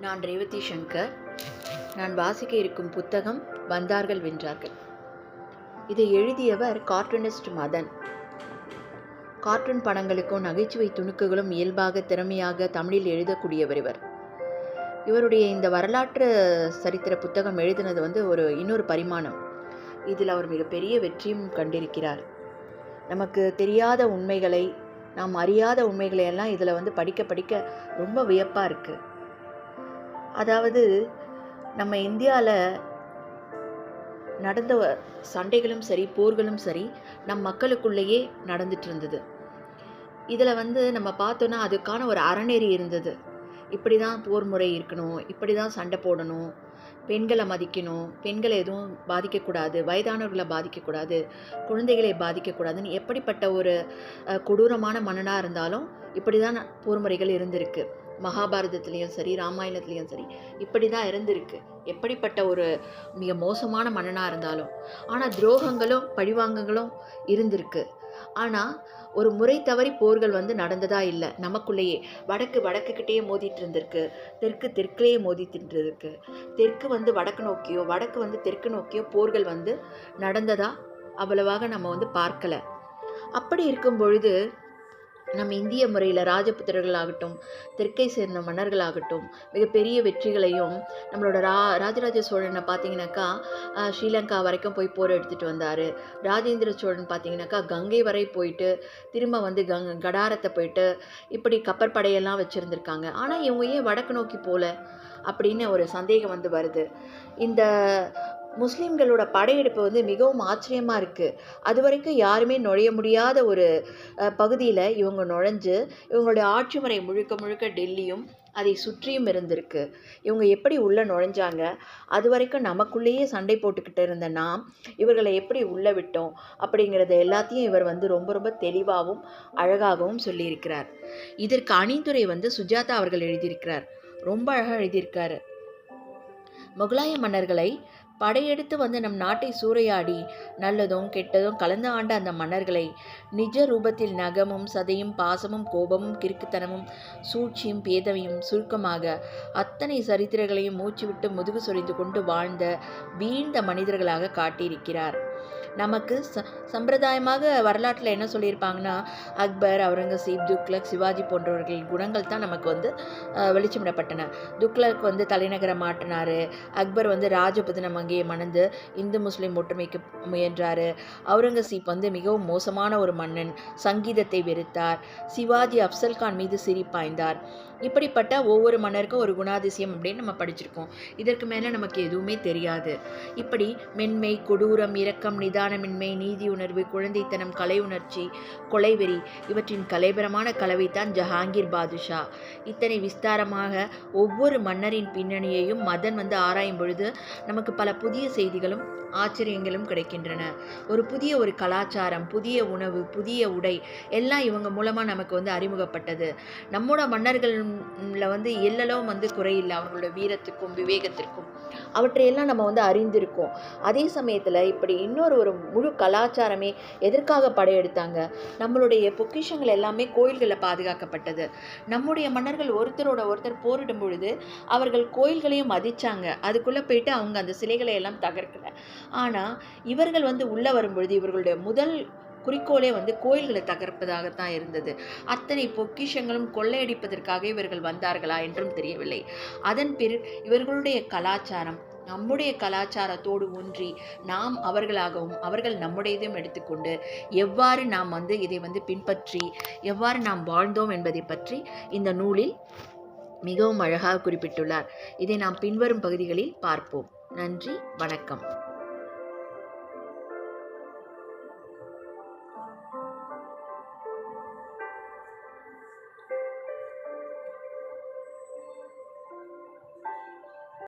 நான் ரேவதி சங்கர். நான் வாசிக்க இருக்கும் புத்தகம் வந்தார்கள் வென்றார்கள். இதை எழுதியவர் கார்ட்டூனிஸ்ட் மதன். கார்ட்டூன் படங்களுக்கும் நகைச்சுவை துணுக்குகளும் இயல்பாக திறமையாக தமிழில் எழுதக்கூடியவர் இவர். இவருடைய இந்த வரலாற்று சரித்திர புத்தகம் எழுதினது இன்னொரு பரிமாணம். இதில் அவர் மிகப்பெரிய வெற்றியும் கண்டிருக்கிறார். நமக்கு தெரியாத உண்மைகளை, நாம் அறியாத உண்மைகளை எல்லாம் இதில் படிக்க படிக்க ரொம்ப வியப்பாக இருக்குது. அதாவது நம்ம இந்தியாவில் நடந்த சண்டைகளும் சரி, போர்களும் சரி, நம் மக்களுக்குள்ளேயே நடந்துட்டு இருந்தது. இதில் நம்ம பார்த்தோன்னா அதுக்கான ஒரு அறநெறி இருந்தது. இப்படி தான் போர் முறை இருக்கணும், இப்படி தான் சண்டை போடணும், பெண்களை மதிக்கணும், பெண்களை எதுவும் பாதிக்கக்கூடாது, வயதானவர்களை பாதிக்கக்கூடாது, குழந்தைகளை பாதிக்கக்கூடாதுன்னு எப்படிப்பட்ட ஒரு கொடூரமான மன்னனாக இருந்தாலும் இப்படி தான் போர் முறைகள் இருந்திருக்கு. மகாபாரதத்துலேயும் சரி, ராமாயணத்துலேயும் சரி, இப்படி தான் இருந்திருக்கு. எப்படிப்பட்ட ஒரு மிக மோசமான மன்னனாக இருந்தாலும். ஆனால் துரோகங்களும் பழிவாங்கங்களும் இருந்திருக்கு. ஆனால் ஒரு முறை தவறி போர்கள் நடந்ததா இல்லை. நமக்குள்ளேயே வடக்குக்கிட்டேயே மோதிட்டு இருந்திருக்கு, தெற்குலேயே மோதிட்டு இருந்திருக்கு. தெற்கு வடக்கு நோக்கியோ, வடக்கு தெற்கு நோக்கியோ போர்கள் நடந்ததா அவ்வளவாக நம்ம பார்க்கல. அப்படி இருக்கும் பொழுது நம்ம இந்திய முறையில் ராஜபுத்திரர்களாகட்டும், தெற்கை சேர்ந்த மன்னர்களாகட்டும் மிகப்பெரிய வெற்றிகளையும், நம்மளோட ராஜராஜ சோழனை பார்த்தீங்கன்னாக்கா ஸ்ரீலங்கா வரைக்கும் போய் போர் எடுத்துகிட்டு வந்தார். ராஜேந்திர சோழன் பார்த்தீங்கன்னாக்கா கங்கை வரை போயிட்டு திரும்ப கடாரத்தை போயிட்டு இப்படி கப்பற்படையெல்லாம் வச்சுருந்துருக்காங்க. ஆனால் இவங்க ஏன் வடக்கு நோக்கி போகல அப்படின்னு ஒரு சந்தேகம் வருது. இந்த முஸ்லீம்களோட படையெடுப்பு மிகவும் ஆச்சரியமாக இருக்குது. அது வரைக்கும் யாருமே நுழைய முடியாத ஒரு பகுதியில் இவங்க நுழைஞ்சு இவங்களுடைய ஆட்சி முறை முழுக்க முழுக்க டெல்லியும் அதை சுற்றியும் இருந்திருக்கு. இவங்க எப்படி உள்ளே நுழைஞ்சாங்க, அது வரைக்கும் நமக்குள்ளேயே சண்டை போட்டுக்கிட்டு இருந்த நாம் இவர்களை எப்படி உள்ளே விட்டோம் அப்படிங்கிறத எல்லாத்தையும் இவர் ரொம்ப ரொம்ப தெளிவாகவும் அழகாகவும் சொல்லியிருக்கிறார். இதற்கு அணிந்துரை சுஜாதா அவர்கள் எழுதியிருக்கிறார். ரொம்ப அழகாக எழுதியிருக்காரு. முகலாய மன்னர்களை படையெடுத்து நம் நாட்டை சூறையாடி நல்லதும் கெட்டதும் கலந்து ஆண்ட அந்த மன்னர்களை நிஜ ரூபத்தில் நகமும் சதையும் பாசமும் கோபமும் கிறுக்குத்தனமும் சூழ்ச்சியும் பேதமையும் சுருக்கமாக அத்தனை சரித்திரங்களையும் மூச்சு விட்டு முதுகு சொரிந்து கொண்டு வாழ்ந்த வீழ்ந்த மனிதர்களாக காட்டியிருக்கிறார். நமக்கு சம்பிரதாயமாக வரலாற்றில் என்ன சொல்லியிருப்பாங்கன்னா, அக்பர், அவுரங்கசீப், துக்ளக், சிவாஜி போன்றவர்கள் குணங்கள் தான் நமக்கு வெளிச்சமிடப்பட்டன. துக்ளக் தலைநகரை மாற்றினார். அக்பர் ராஜபுதனம் அங்கேயே மணந்து இந்து முஸ்லீம் ஒற்றுமைக்கு முயன்றார். அவுரங்கசீப் மிகவும் மோசமான ஒரு மன்னன், சங்கீதத்தை வெறுத்தார். சிவாஜி அப்சல்கான் மீது சிரிப்பாய்ந்தார். இப்படிப்பட்ட ஒவ்வொரு மன்னருக்கும் ஒரு குணாதிசயம் அப்படின்னு நம்ம படிச்சிருக்கோம். இதற்கு மேலே நமக்கு எதுவுமே தெரியாது. இப்படி மென்மை, கொடூரம், இரக்கம், நிதானமின்மை, நீதி உணர்வு, குழந்தைத்தனம், கலை உணர்ச்சி, கொலைவெறி இவற்றின் கலைபரமான கலவைத்தான் ஜஹாங்கீர் பாதுஷா. இத்தனை விஸ்தாரமாக ஒவ்வொரு மன்னரின் பின்னணியையும் மதன் ஆராயும் பொழுது நமக்கு பல புதிய செய்திகளும் ஆச்சரியங்களும் கிடைக்கின்றன. ஒரு புதிய கலாச்சாரம், புதிய உணவு, புதிய உடை எல்லாம் இவங்க மூலமாக நமக்கு அறிமுகப்பட்டது. நம்மோட மன்னர்களில் எல்லளவும் குறையில்லை. அவங்களோட வீரத்துக்கும் விவேகத்திற்கும் அவற்றையெல்லாம் நம்ம அறிந்திருக்கோம். அதே சமயத்தில் இப்படி ஒரு முழு கலாச்சாரமே எதற்காக படையெடுத்தாங்க? நம்மளுடைய பொக்கிஷங்கள் எல்லாமே கோயில்களில் பாதுகாக்கப்பட்டது. நம்முடைய மன்னர்கள் ஒருத்தரோட ஒருத்தர் போரிடும் பொழுது அவர்கள் கோயில்களையும் மதித்தாங்க. அதுக்குள்ளே போயிட்டு அவங்க அந்த சிலைகளை எல்லாம் தகர்க்கலை. ஆனால் இவர்கள் உள்ளே வரும்பொழுது இவர்களுடைய முதல் குறிக்கோளே கோயில்களை தகர்ப்பதாகத்தான் இருந்தது. அத்தனை பொக்கிஷங்களும் கொள்ளையடிப்பதற்காக இவர்கள் வந்தார்களா என்றும் தெரியவில்லை. அதன் பிறகு இவர்களுடைய கலாச்சாரம் நம்முடைய கலாச்சாரத்தோடு ஒன்றி நாம் அவர்களாகவும் அவர்கள் நம்முடையதும் எடுத்துக்கொண்டு எவ்வாறு நாம் இதை பின்பற்றி எவ்வாறு நாம் வாழ்ந்தோம் என்பதை பற்றி இந்த நூலில் மிகவும் அழகாக குறிப்பிட்டுள்ளார். இதை நாம் பின்வரும் பகுதிகளில் பார்ப்போம். நன்றி, வணக்கம்.